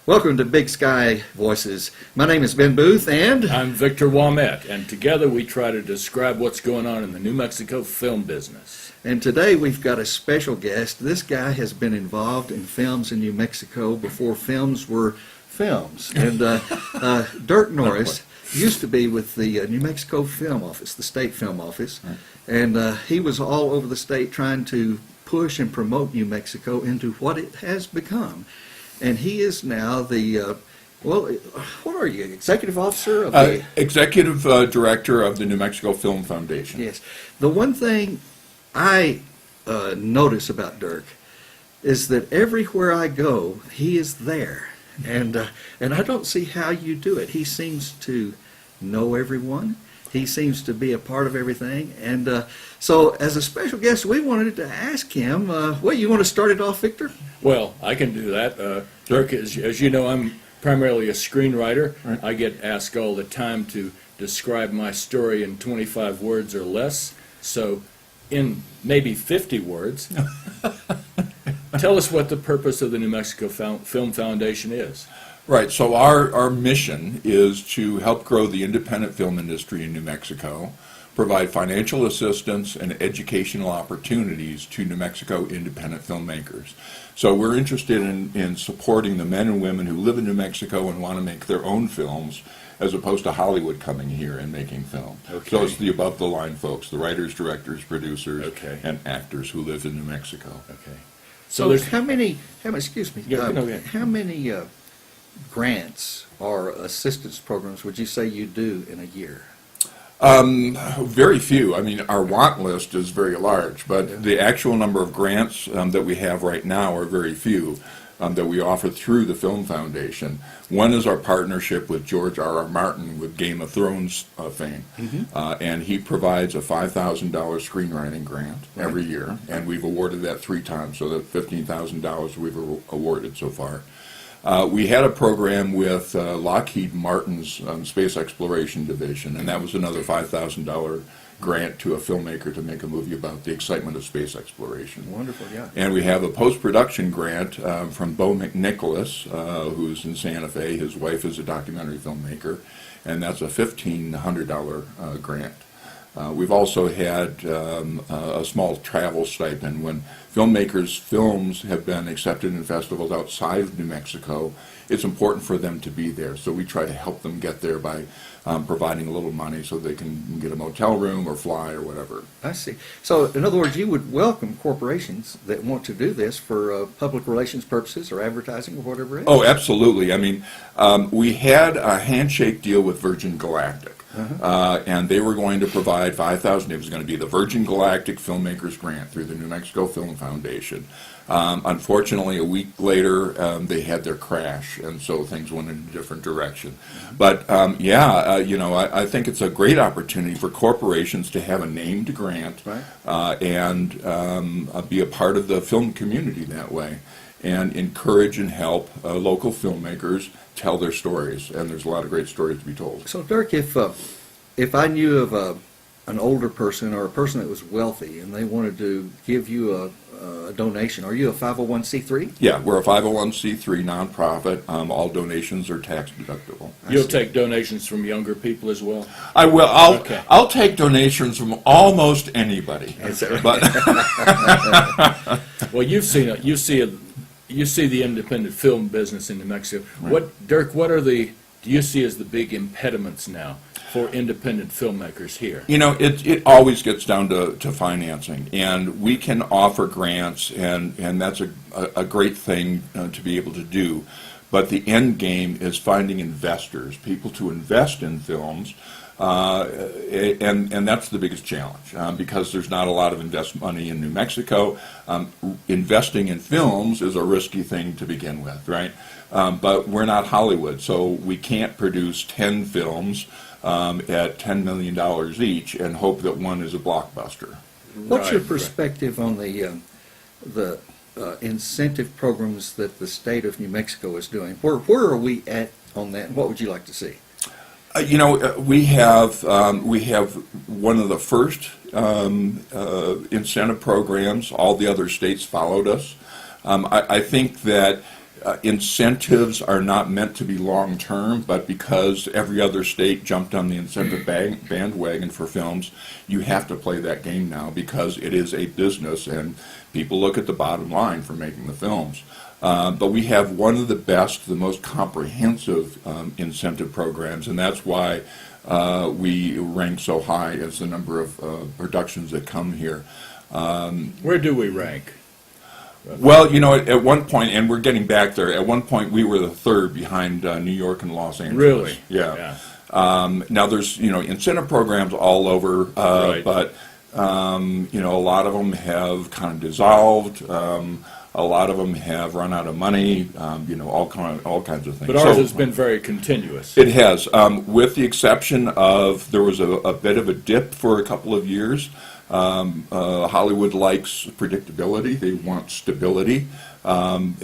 Welcome to Big Sky Voices. My name is Ben Boothe, and I'm Victor Waumet, and together we try to describe what's going on in the New Mexico film business. And today we've got a special guest. This guy has been involved in films in New Mexico before films were films. And Dirk Norris used to be with the New Mexico Film Office, the state film office, and he was all over the state trying to push and promote New Mexico into what it has become. And he is now the, what are you, executive officer of the... Executive Director of the New Mexico Film Foundation. Yes. The one thing I notice about Dirk is that everywhere I go, he is there. And I don't see how you do it. He seems to know everyone. He seems to be a part of everything. And so as a special guest, we wanted to ask him, you want to start it off, Victor? Well, I can do that. Dirk, as you know, I'm primarily a screenwriter. Right. I get asked all the time to describe my story in 25 words or less. So in maybe 50 words, tell us what the purpose of the New Mexico Film Foundation is. Right, so our mission is to help grow the independent film industry in New Mexico, provide financial assistance and educational opportunities to New Mexico independent filmmakers. So we're interested in supporting the men and women who live in New Mexico and want to make their own films, as opposed to Hollywood coming here and making film. Okay. So it's the above-the-line folks, the writers, directors, producers, Okay. and actors who live in New Mexico. Okay. So there's how many, excuse me, Yeah, no, go ahead. how many grants or assistance programs would you say you do in a year? Very few. I mean, our want list is very large, but the actual number of grants that we have right now are very few that we offer through the Film Foundation. One is our partnership with George R.R. Martin with Game of Thrones fame, and he provides a $5,000 screenwriting grant every year, and we've awarded that 3 times, so that $15,000 we've awarded so far. We had a program with Lockheed Martin's Space Exploration Division, and that was another $5,000 grant to a filmmaker to make a movie about the excitement of space exploration. Wonderful, yeah. And we have a post-production grant from Bo McNicholas, who's in Santa Fe. His wife is a documentary filmmaker, and that's a $1,500 grant. We've also had a small travel stipend. When filmmakers' films have been accepted in festivals outside of New Mexico, it's important for them to be there. So we try to help them get there by providing a little money so they can get a motel room or fly or whatever. I see. So in other words, you would welcome corporations that want to do this for public relations purposes or advertising or whatever it is? Oh, absolutely. I mean, we had a handshake deal with Virgin Galactic. And they were going to provide $5,000. It was going to be the Virgin Galactic Filmmakers Grant through the New Mexico Film Foundation. Unfortunately, a week later, they had their crash, and so things went in a different direction. But I think it's a great opportunity for corporations to have a named grant and be a part of the film community that way, and encourage and help local filmmakers tell their stories, and there's a lot of great stories to be told. So Dirk, if I knew of an older person or a person that was wealthy and they wanted to give you a donation, are you a 501c3? Yeah, we're a 501c3 nonprofit. All donations are tax deductible. You'll take donations from younger people as well? I will. Okay. I'll take donations from almost anybody. But Well, you see the independent film business in New Mexico. Dirk, what do you see as the big impediments now for independent filmmakers here? You know, it always gets down to financing, and we can offer grants, and that's a great thing to be able to do. But the end game is finding investors, people to invest in films, and that's the biggest challenge because there's not a lot of invest money in New Mexico. Investing in films is a risky thing to begin with, right? But we're not Hollywood, so we can't produce 10 films at $10 million each and hope that one is a blockbuster. what's your perspective on the incentive programs that the state of New Mexico is doing? Where are we at on that? What would you like to see? We have one of the first incentive programs. All the other states followed us. I think that incentives are not meant to be long-term, but because every other state jumped on the incentive bandwagon for films, you have to play that game now because it is a business and people look at the bottom line for making the films. But we have one of the best, the most comprehensive incentive programs, and that's why we rank so high as the number of productions that come here. Where do we rank? Well, you know, at one point, and we're getting back there, at one point we were the third behind New York and Los Angeles. Really? Yeah. Now there's, you know, incentive programs all over, Right. but, you know, a lot of them have kind of dissolved. A lot of them have run out of money, you know, all kinds of things. But ours So- has been very continuous. It has, with the exception of there was a bit of a dip for a couple of years. Hollywood likes predictability; they want stability, and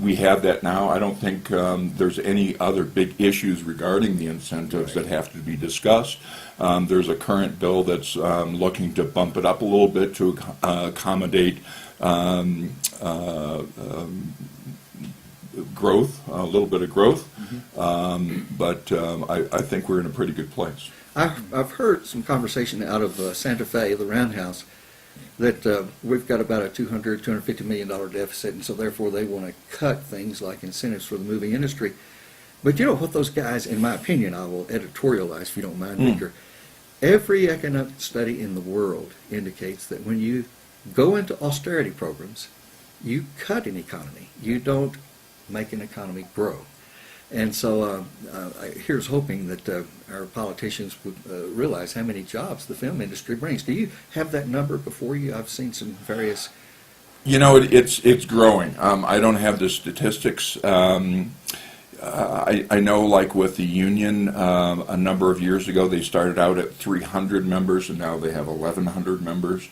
we have that now. I don't think there's any other big issues regarding the incentives that have to be discussed. There's a current bill that's looking to bump it up a little bit to accommodate growth, a little bit of growth, but I think we're in a pretty good place. I've heard some conversation out of Santa Fe, the Roundhouse, that we've got about a $250 million deficit, and so therefore they want to cut things like incentives for the movie industry. But you know what those guys, in my opinion, I will editorialize if you don't mind, Victor, every economic study in the world indicates that when you go into austerity programs, you cut an economy. You don't make an economy grow. And so here's hoping that our politicians would realize how many jobs the film industry brings. Do you have that number before you? I've seen some various... You know, it's growing. I don't have the statistics. I know, like with the union, a number of years ago, they started out at 300 members, and now they have 1,100 members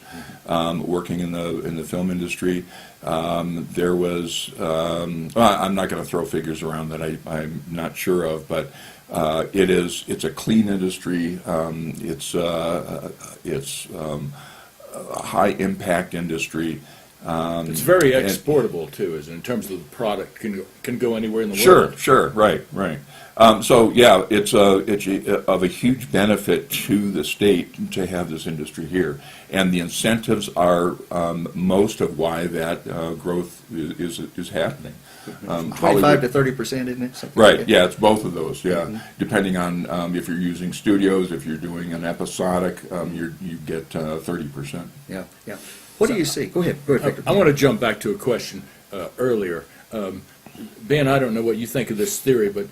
working in the film industry. There was, well, I'm not going to throw figures around that I'm not sure of, but it's a clean industry. It's a high impact industry. It's very exportable too, is in terms of the product can go anywhere in the world. Sure, right. So yeah, it's of a huge benefit to the state to have this industry here, and the incentives are most of why that growth is happening. 25 to 30%, isn't it? Something Right, like that? yeah, it's both of those, yeah. Depending on if you're using studios, if you're doing an episodic, you get 30%. Yeah. What do you see? Go ahead, Victor. I want to jump back to a question earlier. Ben, I don't know what you think of this theory, but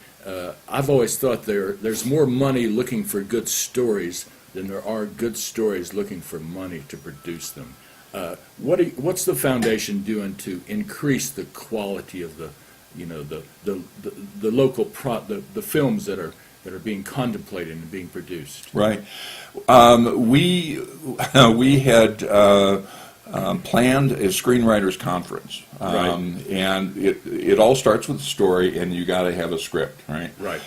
I've always thought there's more money looking for good stories than there are good stories looking for money to produce them. What's the foundation doing to increase the quality of the local the films that are being contemplated and being produced? Right. We had planned a screenwriters conference, Right. and it all starts with a story, and you got to have a script, right? Right.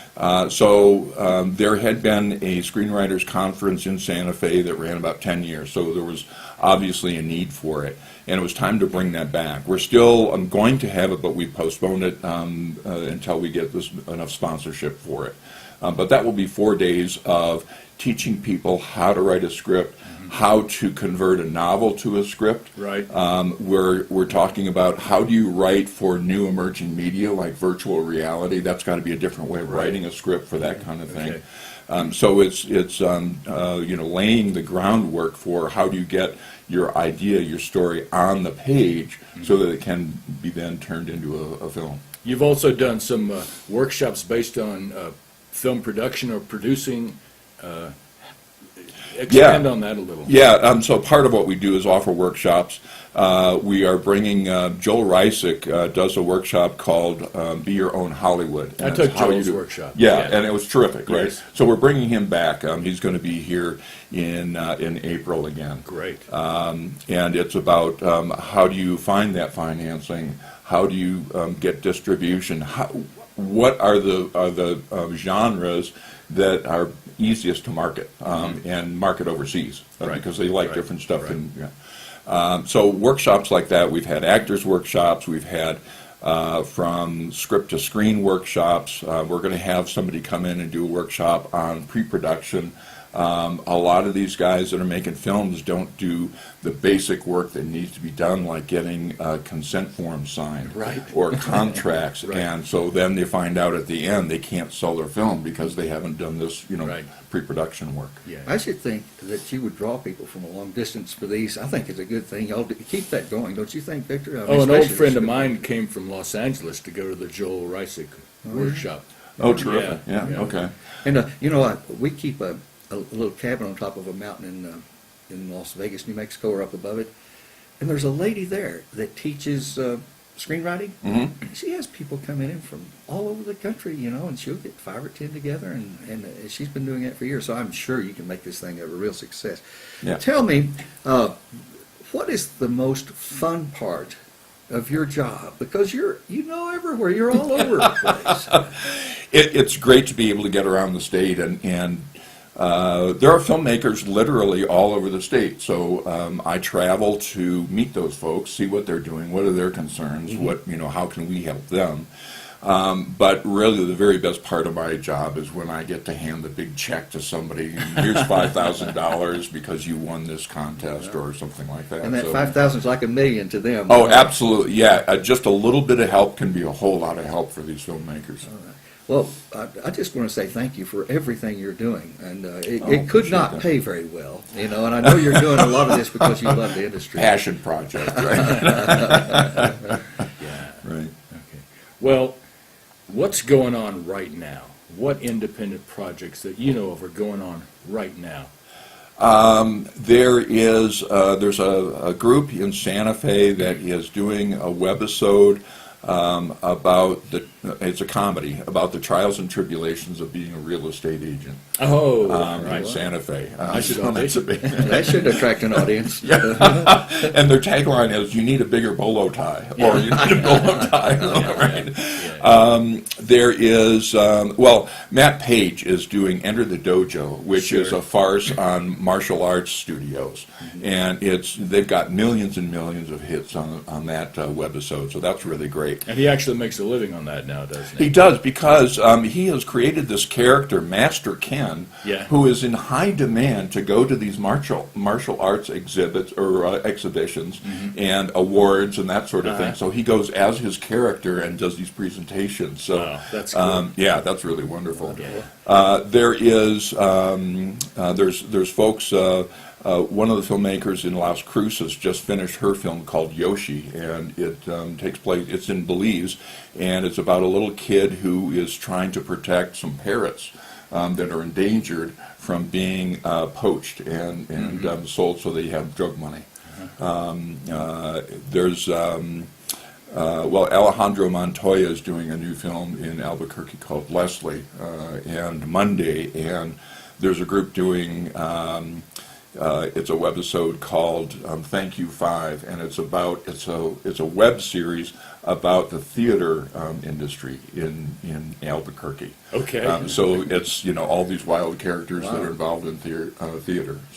So there had been a screenwriters conference in Santa Fe that ran about 10 years, so there was obviously a need for it, and it was time to bring that back. We're still going to have it, but we postponed it until we get enough sponsorship for it. But that will be 4 days of teaching people how to write a script, how to convert a novel to a script. Right. We're talking about how do you write for new emerging media like virtual reality. That's got to be a different way of writing a script for that kind of thing. Okay. So it's laying the groundwork for how do you get your idea, your story on the page so that it can be then turned into a film. You've also done some workshops based on film production or producing. Expand on that a little. Yeah, so part of what we do is offer workshops. We are bringing, Joel Reisick does a workshop called Be Your Own Hollywood. I took Joel's workshop. Yeah, and it was terrific, right? Yes. So we're bringing him back. He's going to be here in April again. Great. And it's about how do you find that financing? How do you get distribution? What are the genres that are easiest to market and market overseas because they like different stuff. Right. So workshops like that, we've had actors workshops, we've had from script to screen workshops. We're going to have somebody come in and do a workshop on pre-production. A lot of these guys that are making films don't do the basic work that needs to be done, like getting consent forms signed Right. or contracts, Right. and so then they find out at the end they can't sell their film because they haven't done this, Right. pre-production work. Yeah. I should think that you would draw people from a long distance for these. I think it's a good thing. Y'all keep that going, don't you think, Victor? I mean, Oh, an old especially friend of this- mine came from Los Angeles to go to the Joel Reisick workshop. Oh, terrific! Yeah, Yeah, yeah. okay. And we keep a little cabin on top of a mountain in Las Vegas, New Mexico, or up above it. And there's a lady there that teaches screenwriting. Hmm. She has people coming in from all over the country, and she'll get 5 or 10 together, and she's been doing that for years. So I'm sure you can make this thing a real success. Yeah. Tell me, what is the most fun part of your job? Because you're everywhere. You're all over the place. It's great to be able to get around the state, and there are filmmakers literally all over the state. So I travel to meet those folks, see what they're doing, what are their concerns, how can we help them. But really, the very best part of my job is when I get to hand the big check to somebody. Here's $5,000 because you won this contest or something like that. And that So- 5,000 is like $1 million to them. Oh, absolutely, yeah. Just a little bit of help can be a whole lot of help for these filmmakers. Well, I just want to say thank you for everything you're doing, and it could appreciate not that. pay very well, and I know you're doing a lot of this because you love the industry. Passion project, right? Yeah. Right. Okay. Well, what's going on right now? What independent projects that you know of are going on right now? There's a group in Santa Fe that is doing a webisode it's a comedy about the trials and tribulations of being a real estate agent Oh, in right. Santa Fe. I should So that's a big, That should attract an audience. and their tagline is, "You need a bigger bolo tie," or "You need a bolo tie." Right? Yeah. There is, Matt Page is doing Enter the Dojo, which is Sure. a farce on martial arts studios, and they've got millions and millions of hits on that webisode, so that's really great. And he actually makes a living on that now, doesn't He he? does, because he has created this character, Master Ken, Yeah. who is in high demand to go to these martial arts exhibits or exhibitions and awards and that sort of thing. So he goes as his character and does these presentations. So Wow, that's cool. yeah, that's really wonderful. Yeah. There's folks. One of the filmmakers in Las Cruces just finished her film called Yoshi, and it takes place. It's in Belize, and it's about a little kid who is trying to protect some parrots that are endangered from being poached and sold so they have drug money. Alejandro Montoya is doing a new film in Albuquerque called Leslie and Monday, and there's a group doing. It's a webisode called Thank You 5, and it's a web series about the theater industry in Albuquerque. Okay. So it's all these wild characters that are involved in theater.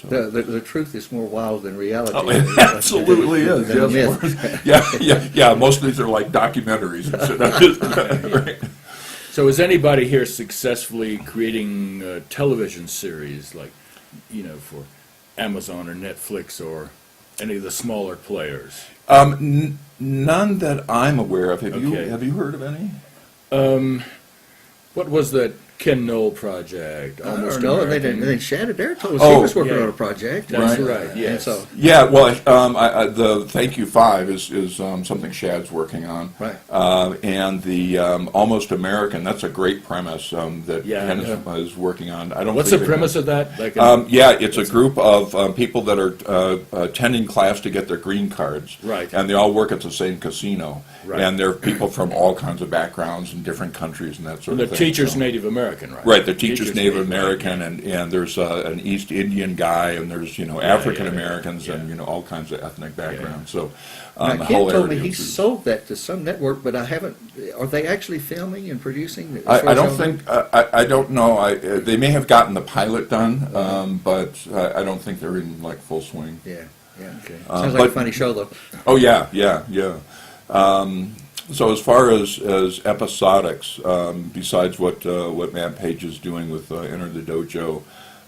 So. The truth is more wild than reality. Oh, it absolutely is. Than Yes. myth. Yeah. Most of these are like documentaries and shit. Right. So is anybody here successfully creating a television series like, for Amazon or Netflix or any of the smaller players? None that I'm aware of. Okay. Have you heard of any? What was that Ken Knoll project? I Almost don't know. American. Then Shannon Dare told us he Oh, was working yeah. on a project. That's And, right, yes. And so, Yeah, well, the Thank You 5 is something Shad's working on. Right. And the Almost American, that's a great premise that Yeah, Ken yeah. is working on. I don't What's the think premise of that? Like it's a group of people that are attending class to get their green cards. Right. And they all work at the same casino. Right. And they're people from all kinds of backgrounds and different countries and that sort And the of thing. teacher's so. Native American, right? Right, the teacher's Native American. American, and there's an East Indian guy, and there's African Americans, yeah. and all kinds of ethnic backgrounds. So, now, the Ken told me hilarity he is- sold that to some network, but I haven't. Are they actually filming and producing? as I far as don't y'all think I don't know. They may have gotten the pilot done, but I don't think they're in like full swing. know? Yeah. Okay. Sounds like but- a funny show, though. Oh yeah. So as far as episodics, besides what Matt Page is doing with Enter the Dojo,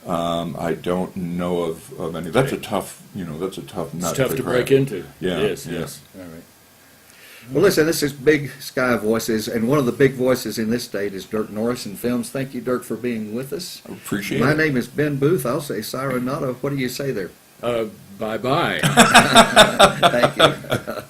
I don't know of any. That's a tough, that's a tough nut. It's tough to crack. break into. Yeah, It is, yeah. yes. All right. Well, listen, this is Big Sky Voices, and one of the big voices in this state is Dirk Norris in films. Thank you, Dirk, for being with us. I appreciate My it. name is Ben Boothe. I'll say Sayonara. What do you say there? Bye-bye. Thank you.